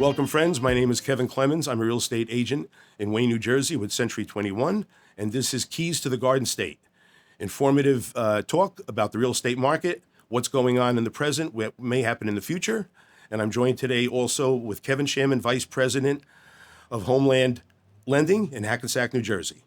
Welcome, friends. My name is Kevin Clemens. I'm a real estate agent in Wayne, New Jersey with Century 21, and this is Keys to the Garden State. Informative talk about the real estate market, what's going on in the present, what may happen in the future. And I'm joined today also with Kevin Shaman, Vice President of Homeland Lending in Hackensack, New Jersey.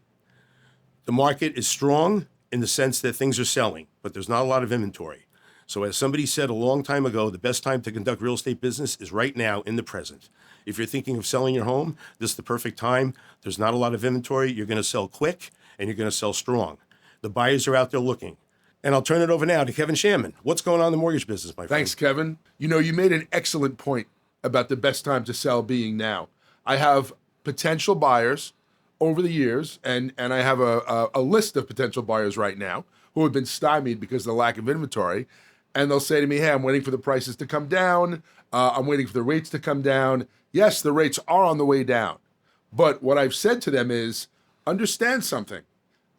The market is strong in the sense that things are selling, but there's not a lot of inventory. So as somebody said a long time ago, the best time to conduct real estate business is right now in the present. If you're thinking of selling your home, this is the perfect time. There's not a lot of inventory. You're going to sell quick and you're going to sell strong. The buyers are out there looking. And I'll turn it over now to Kevin Shaman. What's going on in the mortgage business, my friend? Thanks, Kevin. You know, you made an excellent point about the best time to sell being now. I have potential buyers over the years, and I have a list of potential buyers right now who have been stymied because of the lack of inventory. And they'll say to me, hey, I'm waiting for the prices to come down. I'm waiting for the rates to come down. Yes, the rates are on the way down. But what I've said to them is, understand something.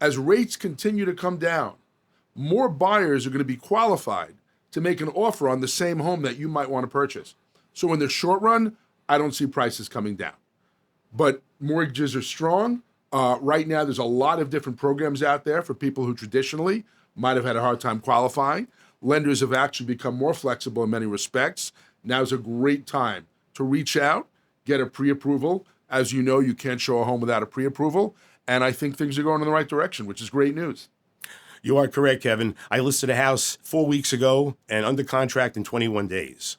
As rates continue to come down, more buyers are going to be qualified to make an offer on the same home that you might want to purchase. So in the short run, I don't see prices coming down. But mortgages are strong. Right now, there's a lot of different programs out there for people who traditionally might have had a hard time qualifying. Lenders have actually become more flexible in many respects. Now's a great time to reach out, get a pre-approval. As you know, you can't show a home without a pre-approval. And I think things are going in the right direction, which is great news. You are correct, Kevin. I listed a house 4 weeks ago and under contract in 21 days.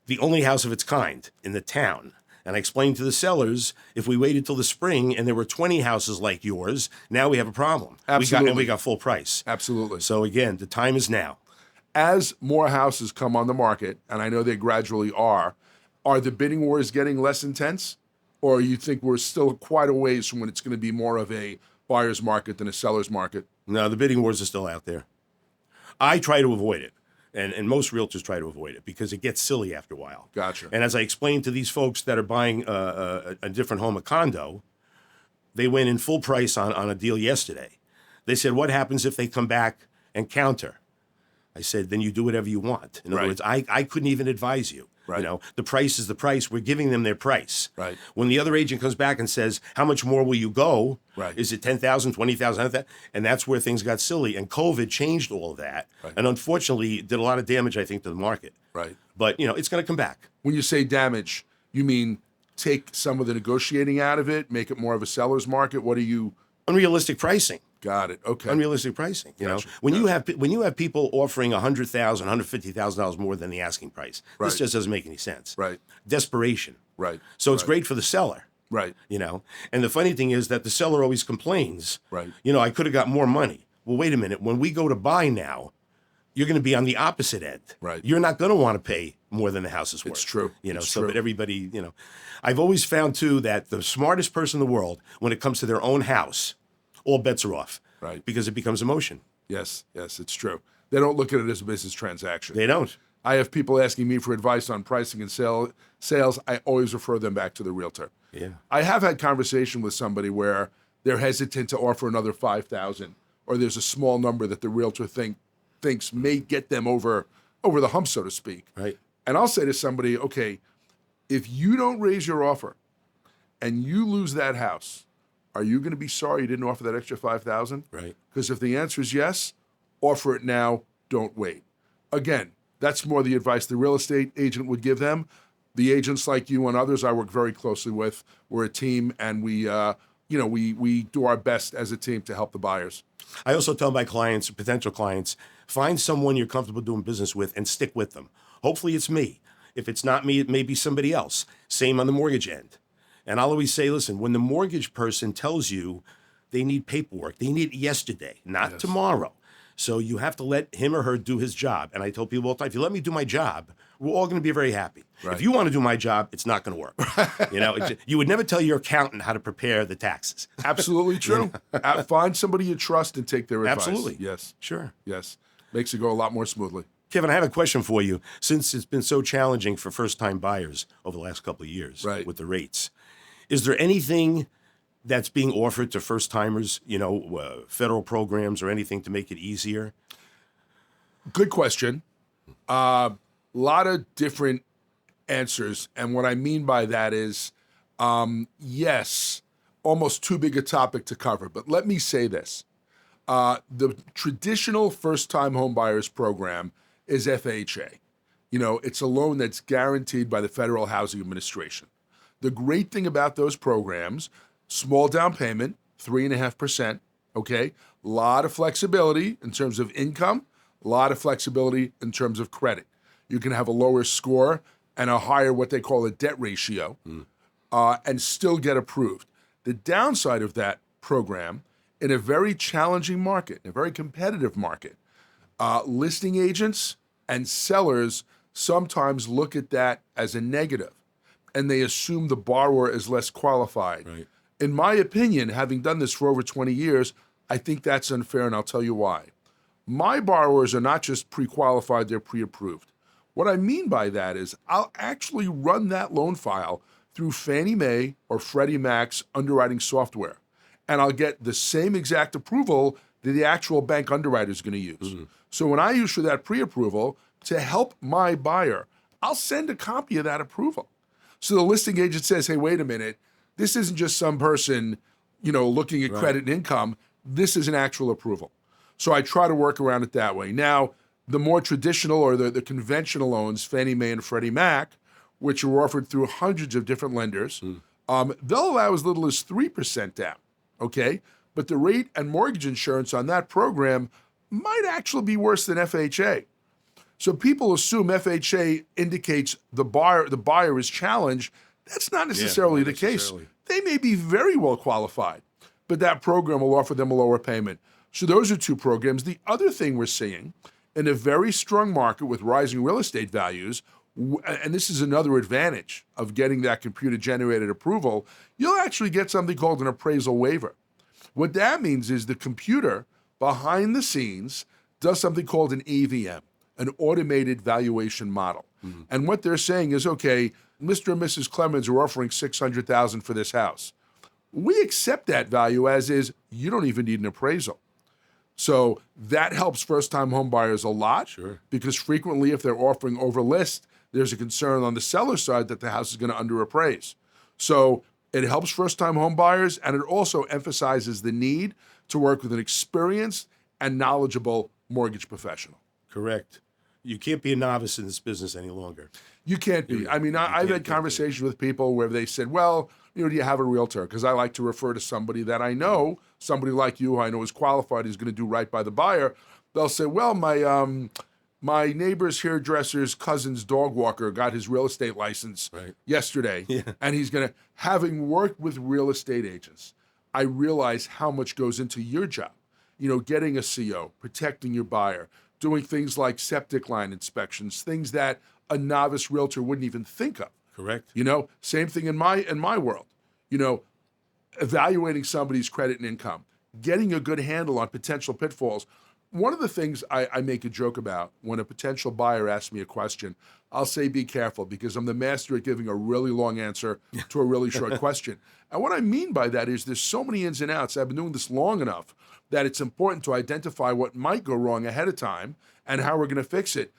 The only house of its kind in the town. And I explained to the sellers, if we waited till the spring and there were 20 houses like yours, now we have a problem. Absolutely. We got full price. Absolutely. So again, the time is now. As more houses come on the market, and I know they gradually are the bidding wars getting less intense? Or you think we're still quite a ways from when it's going to be more of a buyer's market than a seller's market? No, the bidding wars are still out there. I try to avoid it. And most realtors try to avoid it because it gets silly after a while. Gotcha. And as I explained to these folks that are buying a different home, a condo, they went in full price on a deal yesterday. They said, what happens if they come back and counter? I said, then you do whatever you want. In other words, I couldn't even advise you. Right. You know, the price is the price. We're giving them their price. Right. When the other agent comes back and says, how much more will you go? Right. Is it 10,000, 20,000? And that's where things got silly. And COVID changed all of that. Right. And unfortunately, did a lot of damage, I think, to the market. Right. But, you know, it's going to come back. When you say damage, you mean take some of the negotiating out of it, make it more of a seller's market? What do you... Unrealistic pricing. Got it. Okay. Unrealistic pricing. You Gotcha. know, when you have people offering $100,000, $150,000 more than the asking price, this just doesn't make any sense. Right. Desperation. Right. So it's great for the seller. Right. You know, and the funny thing is that the seller always complains. Right. You know, I could have got more money. Well, wait a minute. When we go to buy now, you're going to be on the opposite end. Right. You're not going to want to pay more than the house is worth. It's true. You know, It's so true. but everybody, you know, I've always found too that the smartest person in the world, when it comes to their own house, all bets are off. Right. Because it becomes emotion. Yes, it's true. They don't look at it as a business transaction. They don't. I have people asking me for advice on pricing and sales. I always refer them back to the realtor. Yeah. I have had conversation with somebody where they're hesitant to offer another $5,000, or there's a small number that the realtor thinks may get them over the hump, so to speak. Right. And I'll say to somebody, okay, if you don't raise your offer and you lose that house, are you going to be sorry you didn't offer that extra $5,000? Right. Because if the answer is yes, offer it now. Don't wait. Again, that's more the advice the real estate agent would give them. The agents like you and others I work very closely with, we're a team, and we do our best as a team to help the buyers. I also tell my clients, potential clients, find someone you're comfortable doing business with and stick with them. Hopefully it's me. If it's not me, it may be somebody else. Same on the mortgage end. And I'll always say, listen, when the mortgage person tells you they need paperwork, they need it yesterday, not tomorrow. So you have to let him or her do his job. And I tell people all the time, if you let me do my job, we're all going to be very happy. Right. If you want to do my job, it's not going to work. You know, you would never tell your accountant how to prepare the taxes. Absolutely true. Find somebody you trust and take their advice. Absolutely. Yes. Sure. Yes. Makes it go a lot more smoothly. Kevin, I have a question for you. Since it's been so challenging for first-time buyers over the last couple of years with the rates, is there anything that's being offered to first-timers, you know, federal programs or anything to make it easier? Good question. Lot of different answers. And what I mean by that is, yes, almost too big a topic to cover. But let me say this. The traditional first-time homebuyers program is FHA. It's a loan that's guaranteed by the Federal Housing Administration. The great thing about those programs, small down payment, 3.5%, okay? A lot of flexibility in terms of income, a lot of flexibility in terms of credit. You can have a lower score and a higher, what they call a debt ratio, and still get approved. The downside of that program, in a very challenging market, in a very competitive market, listing agents and sellers sometimes look at that as a negative, and they assume the borrower is less qualified. Right. In my opinion, having done this for over 20 years, I think that's unfair, and I'll tell you why. My borrowers are not just pre-qualified, they're pre-approved. What I mean by that is I'll actually run that loan file through Fannie Mae or Freddie Mac's underwriting software, and I'll get the same exact approval that the actual bank underwriter is going to use. Mm-hmm. So when I use for that pre-approval, to help my buyer, I'll send a copy of that approval. So the listing agent says, hey, wait a minute, this isn't just some person, looking at credit and income. This is an actual approval. So I try to work around it that way. Now, the more traditional or the conventional loans, Fannie Mae and Freddie Mac, which are offered through hundreds of different lenders, they'll allow as little as 3% down, okay? But the rate and mortgage insurance on that program might actually be worse than FHA. So people assume FHA indicates the buyer is challenged. That's not necessarily the case. They may be very well qualified, but that program will offer them a lower payment. So those are two programs. The other thing we're seeing in a very strong market with rising real estate values, and this is another advantage of getting that computer-generated approval, you'll actually get something called an appraisal waiver. What that means is the computer behind the scenes does something called an AVM, an automated valuation model. Mm-hmm. And what they're saying is, okay, Mr. and Mrs. Clemens are offering $600,000 for this house. We accept that value as is. You don't even need an appraisal. So that helps first-time home buyers a lot, because frequently if they're offering over list, there's a concern on the seller side that the house is going to underappraise. So it helps first-time home buyers, and it also emphasizes the need to work with an experienced and knowledgeable mortgage professional. Correct. You can't be a novice in this business any longer. You can't be. I mean, I've had conversations with people where they said, well, do you have a realtor? Because I like to refer to somebody that I know, somebody like you who I know is qualified, is going to do right by the buyer. They'll say, well, my neighbor's hairdresser's cousin's dog walker got his real estate license yesterday, and he's going to, having worked with real estate agents, I realize how much goes into your job. Getting a CO, protecting your buyer, doing things like septic line inspections, things that a novice realtor wouldn't even think of. Correct. Same thing in my world. Evaluating somebody's credit and income, getting a good handle on potential pitfalls. One of the things I make a joke about when a potential buyer asks me a question, I'll say, be careful, because I'm the master at giving a really long answer to a really short question. And what I mean by that is there's so many ins and outs. I've been doing this long enough that it's important to identify what might go wrong ahead of time and how we're going to fix it.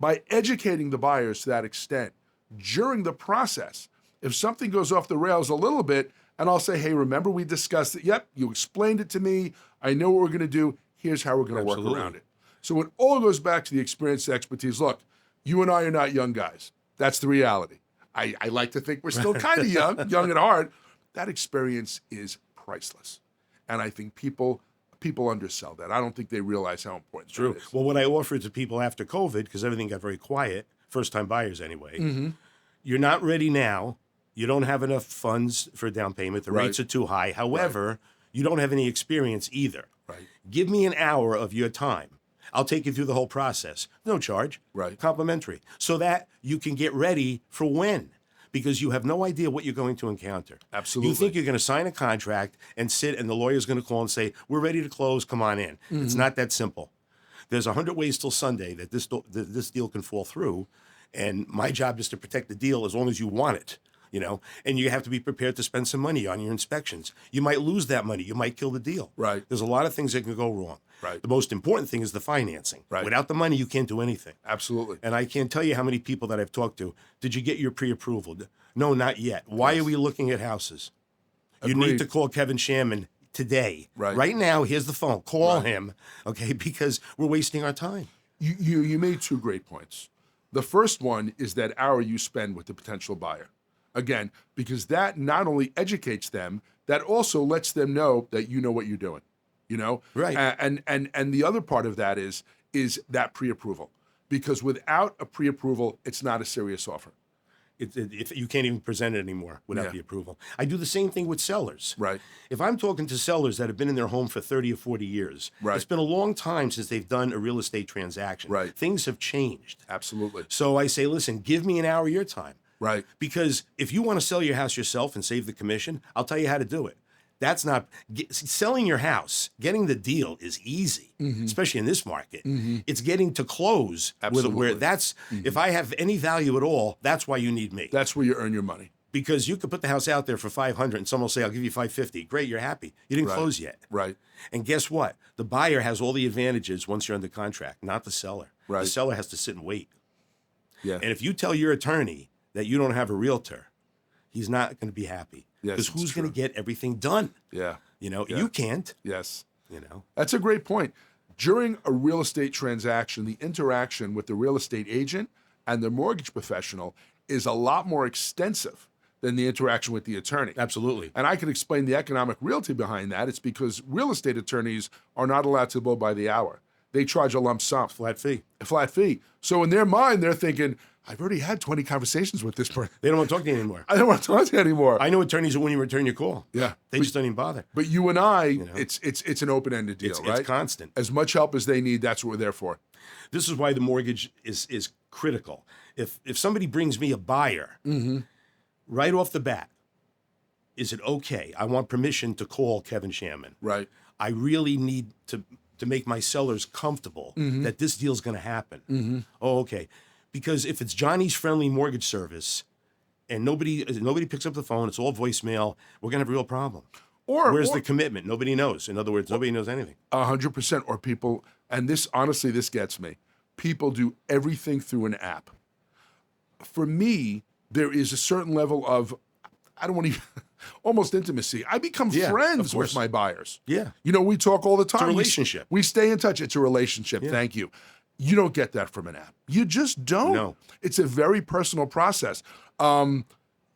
By educating the buyers to that extent, during the process, if something goes off the rails a little bit, and I'll say, hey, remember we discussed it? Yep, you explained it to me. I know what we're going to do. Here's how we're going to work around it. So it all goes back to the experience and expertise. Look, you and I are not young guys. That's the reality. I like to think we're still kind of young at heart. That experience is priceless. And I think people undersell that. I don't think they realize how important that is. Well, what I offered to people after COVID, because everything got very quiet, first-time buyers anyway, you're not ready now. You don't have enough funds for down payment. The rates are too high. However, you don't have any experience either. Right. Give me an hour of your time. I'll take you through the whole process. No charge. Right. Complimentary. So that you can get ready for when. Because you have no idea what you're going to encounter. Absolutely. You think you're going to sign a contract and sit, and the lawyer's going to call and say, we're ready to close, come on in. It's not that simple. There's 100 ways till Sunday that this deal can fall through, and my job is to protect the deal as long as you want it. and you have to be prepared to spend some money on your inspections. You might lose that money. You might kill the deal. Right. There's a lot of things that can go wrong. Right. The most important thing is the financing. Right. Without the money, you can't do anything. Absolutely. And I can't tell you how many people that I've talked to, did you get your pre-approval? No, not yet. Why are we looking at houses? You Agreed. need to call Kevin Shaman today. Right. Right now, here's the phone. Call him, okay, because we're wasting our time. You made two great points. The first one is that hour you spend with the potential buyer. Again, because that not only educates them, that also lets them know that you know what you're doing. Right. And the other part of that is that pre-approval, because without a pre-approval, it's not a serious offer. If you can't even present it anymore without Yeah. the approval. I do the same thing with sellers. Right. If I'm talking to sellers that have been in their home for 30 or 40 years, Right. it's been a long time since they've done a real estate transaction. Right. Things have changed. Absolutely. So I say, listen, give me an hour of your time. Right. Because if you want to sell your house yourself and save the commission, I'll tell you how to do it. That's not selling your house. Getting the deal is easy, especially in this market. It's getting to close Absolutely. if I have any value at all, that's why you need me. That's where you earn your money. Because you could put the house out there for $500 and someone will say, I'll give you $550. Great, you're happy. You didn't Right. close yet. Right. And guess what? The buyer has all the advantages once you're under contract, not the seller. Right. The seller has to sit and wait. Yeah. And if you tell your attorney that you don't have a realtor, he's not going to be happy. Yes, Because it's who's going true. to get everything done? Yeah. Yeah. You can't. Yes. You know, That's a great point. During a real estate transaction, the interaction with the real estate agent and the mortgage professional is a lot more extensive than the interaction with the attorney. absolutely. And I can explain the economic realty behind that. It's because real estate attorneys are not allowed to bill by the hour. They charge a lump sum, Flat fee. a flat fee. So in their mind, they're thinking, I've already had 20 conversations with this person. They don't want to talk to you anymore. I don't want to talk to you anymore. I know attorneys that when you return your call. Yeah. They just don't even bother. But you and I, it's an open-ended deal, It's right? constant. As much help as they need, that's what we're there for. This is why the mortgage is critical. If somebody brings me a buyer, right off the bat, is it okay? I want permission to call Kevin Shaman. Right. I really need to make my sellers comfortable that this deal's going to happen. Oh, okay. Because if it's Johnny's Friendly Mortgage Service and nobody picks up the phone, it's all voicemail, we're going to have a real problem. Where's the commitment? Nobody knows. In other words, nobody knows anything. 100%. Or people, and this, honestly, this gets me. People do everything through an app. For me, there is a certain level of, I don't want to almost intimacy. I become Yeah, friends of course. with my buyers. Yeah. We talk all the time. a relationship. We stay in touch. It's a relationship. Thank you. You don't get that from an app. You just don't. No. It's a very personal process.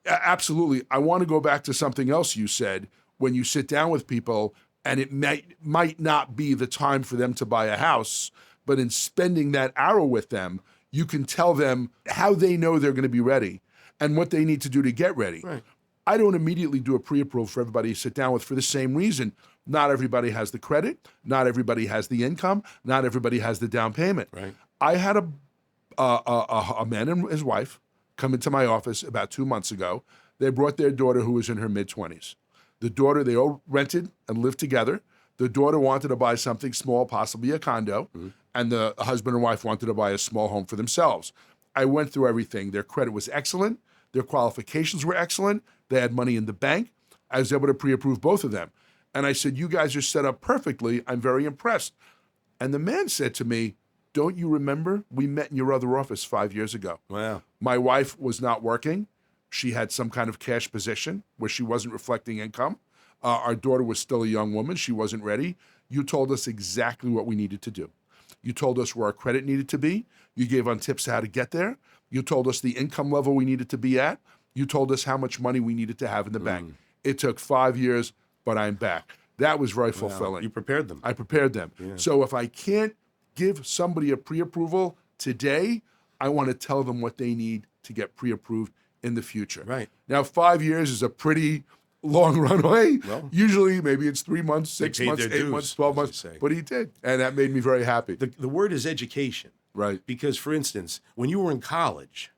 Absolutely. I want to go back to something else you said when you sit down with people and it might not be the time for them to buy a house, but in spending that hour with them, you can tell them how they know they're going to be ready and what they need to do to get ready. Right. I don't immediately do a pre-approval for everybody to sit down with for the same reason. Not everybody has the credit. Not everybody has the income. Not everybody has the down payment. Right. I had a man and his wife come into my office about 2 months ago. They brought their daughter who was in her mid-20s. The daughter, they all rented and lived together. The daughter wanted to buy something small, possibly a condo, and the husband and wife wanted to buy a small home for themselves. I went through everything. Their credit was excellent. Their qualifications were excellent. They had money in the bank. I was able to pre-approve both of them. And I said, you guys are set up perfectly. I'm very impressed. And the man said to me, don't you remember we met in your other office 5 years ago? Wow. My wife was not working. She had some kind of cash position where she wasn't reflecting income. Our daughter was still a young woman. She wasn't ready. You told us exactly what we needed to do. You told us where our credit needed to be. You gave on tips how to get there. You told us the income level we needed to be at. You told us how much money we needed to have in the bank. It took 5 years, but I'm back. That was very fulfilling. You prepared them. I prepared them. Yeah. So if I can't give somebody a pre-approval today, I want to tell them what they need to get pre-approved in the future. Right. Now, 5 years is a pretty long runway. Well, usually maybe it's 3 months, 6 paid months, their 8 dues, months, 12 as they months. say. But he did. And that made me very happy. the word is education. Right. Because, for instance, when you were in college,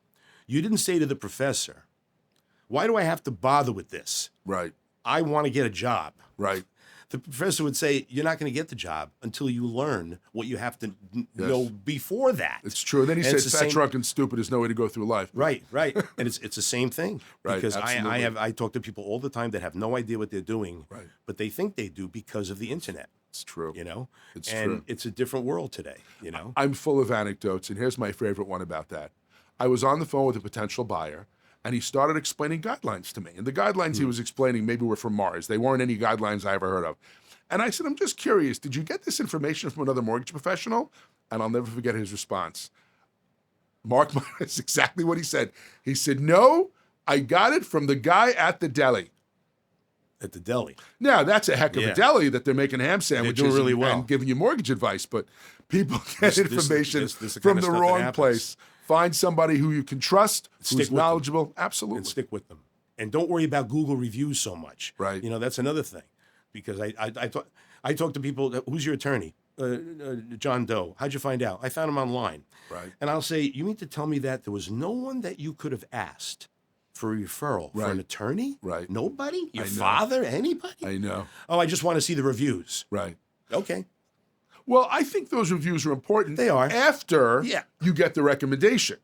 you didn't say to the professor, why do I have to bother with this? Right. I want to get a job. Right. The professor would say, you're not going to get the job until you learn what you have to know before that. It's true. And then he And it's said, the fat, same- drunk, and stupid is no way to go through life. Right. And it's the same thing. Right, Because absolutely. I talk to people all the time that have no idea what they're doing, Right. but they think they do because of the internet. It's true. You know? It's and true. it's a different world today, you know? I'm full of anecdotes, and here's my favorite one about that. I was on the phone with a potential buyer, and he started explaining guidelines to me. And the guidelines he was explaining maybe were from Mars. They weren't any guidelines I ever heard of. And I said, I'm just curious, did you get this information from another mortgage professional? And I'll never forget his response. Mark, that's exactly what he said. He said, no, I got it from the guy at the deli. At the deli. Now, that's a heck of a deli that they're making ham sandwiches doing really and, well. and giving you mortgage advice, but people get information this the from kind of the stuff that wrong happens. place. Find somebody who you can trust, Stick who's with them. knowledgeable. Absolutely. And stick with them. And don't worry about Google reviews so much. Right. You know, that's another thing. Because I talk to people, who's your attorney? John Doe. How'd you find out? I found him online. Right. And I'll say, you mean to tell me that there was no one that you could have asked for a referral for an attorney? Right. Nobody? Your I know. father? Anybody? I know. Oh, I just want to see the reviews. Right. Okay. Well, I think those reviews are important. They are. After you get the recommendation.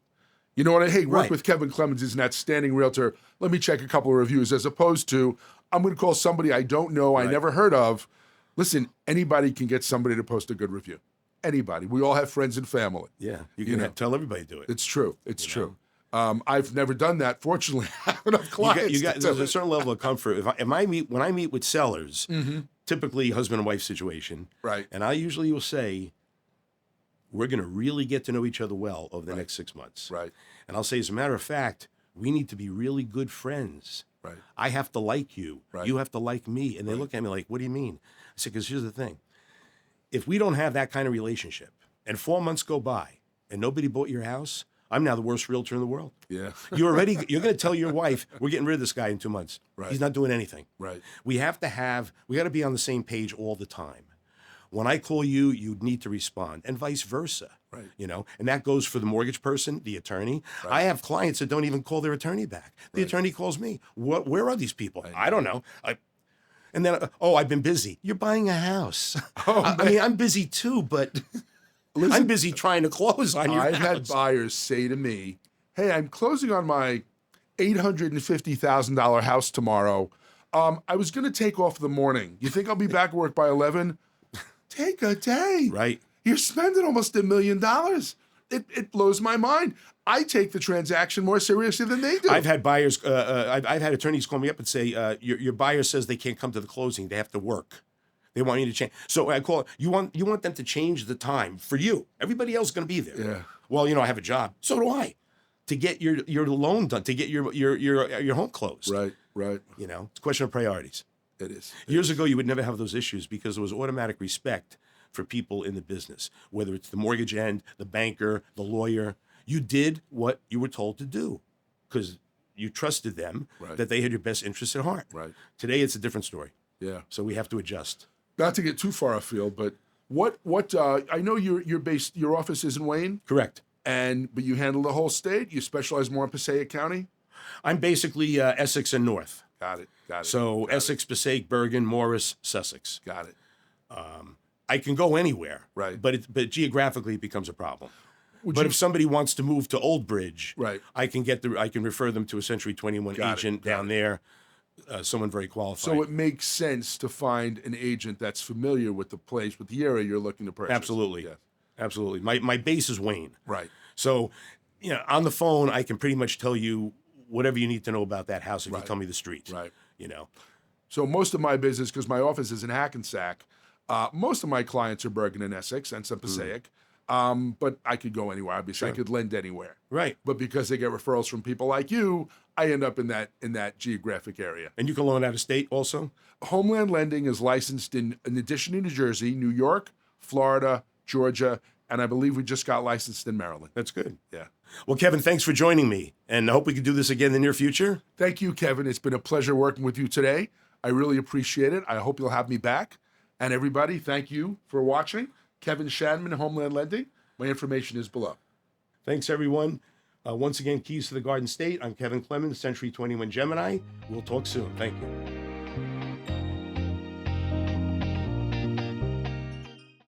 You know what I hate? Work Right. with Kevin Clemens is an outstanding realtor. Let me check a couple of reviews, as opposed to, I'm going to call somebody I don't know, I never heard of. Listen, anybody can get somebody to post a good review. Anybody. We all have friends and family. Yeah. You can tell everybody to do it. It's true. It's true. I've never done that. Fortunately, I have enough clients. You got to there's do a it. certain level of comfort. When I meet with sellers, typically husband and wife situation, Right. and I usually will say, we're going to really get to know each other well over the next 6 months. Right. And I'll say, as a matter of fact, we need to be really good friends. Right. I have to like you. Right. You have to like me. And they look at me like, what do you mean? I said, because here's the thing. If we don't have that kind of relationship and 4 months go by and nobody bought your house, I'm now the worst realtor in the world. Yeah. You're going to tell your wife, we're getting rid of this guy in 2 months. Right. He's not doing anything. Right. We got to be on the same page all the time. When I call you, you need to respond, and vice versa. Right. You know, and that goes for the mortgage person, the attorney. I have clients that don't even call their attorney back. The attorney calls me. Where are these people? I don't know. And then, I've been busy. You're buying a house. I mean, I'm busy too, but I'm busy trying to close on your I've house. had buyers say to me, hey, I'm closing on my $850,000 house tomorrow. I was going to take off the morning. You think I'll be back at work by 11? Take a day. Right. You're spending almost $1 million. It blows my mind. I take the transaction more seriously than they do. I've had buyers, I've had attorneys call me up and say, your buyer says they can't come to the closing. They have to work. They want you to change. So I call, you want them to change the time for you. Everybody else is going to be there. Yeah. Well, I have a job. So do I. To get your loan done, to get your home closed. Right. It's a question of priorities. It is. Years ago, you would never have those issues because there was automatic respect for people in the business, whether it's the mortgage end, the banker, the lawyer. You did what you were told to do because you trusted them that they had your best interests at heart. Right. Today, it's a different story. Yeah. So we have to adjust. Not to get too far afield, but what I know you're based, your office is in Wayne, Correct. but you handle the whole state. You specialize more in Passaic County. I'm basically Essex and North. Got it. So Essex, Passaic, Bergen, Morris, Sussex. Got it. I can go anywhere. Right. But geographically, it becomes a problem. Would But you- if somebody wants to move to Old Bridge, Right. I can refer them to a Century 21 Got it, agent got down there, someone very qualified. So it makes sense to find an agent that's familiar with the place, with the area you're looking to purchase. Absolutely. Yeah. Absolutely. My base is Wayne. Right. So, on the phone, I can pretty much tell you whatever you need to know about that house if you tell me the street. Right. So So most of my business, because my office is in Hackensack, most of my clients are Bergen and Essex and some Passaic. But I could go anywhere. Obviously, I could lend anywhere. right. But because they get referrals from people like you, I end up in that geographic area. And you can loan out of state also? Homeland Lending is licensed in addition to New Jersey, New York, Florida, Georgia, and I believe we just got licensed in Maryland. That's good. Yeah. Well, Kevin, thanks for joining me. And I hope we can do this again in the near future. Thank you, Kevin. It's been a pleasure working with you today. I really appreciate it. I hope you'll have me back. And everybody, thank you for watching. Kevin Shaman, Homeland Lending. My information is below. Thanks, everyone. Once again, Keys to the Garden State. I'm Kevin Clemens, Century 21 Gemini. We'll talk soon. Thank you.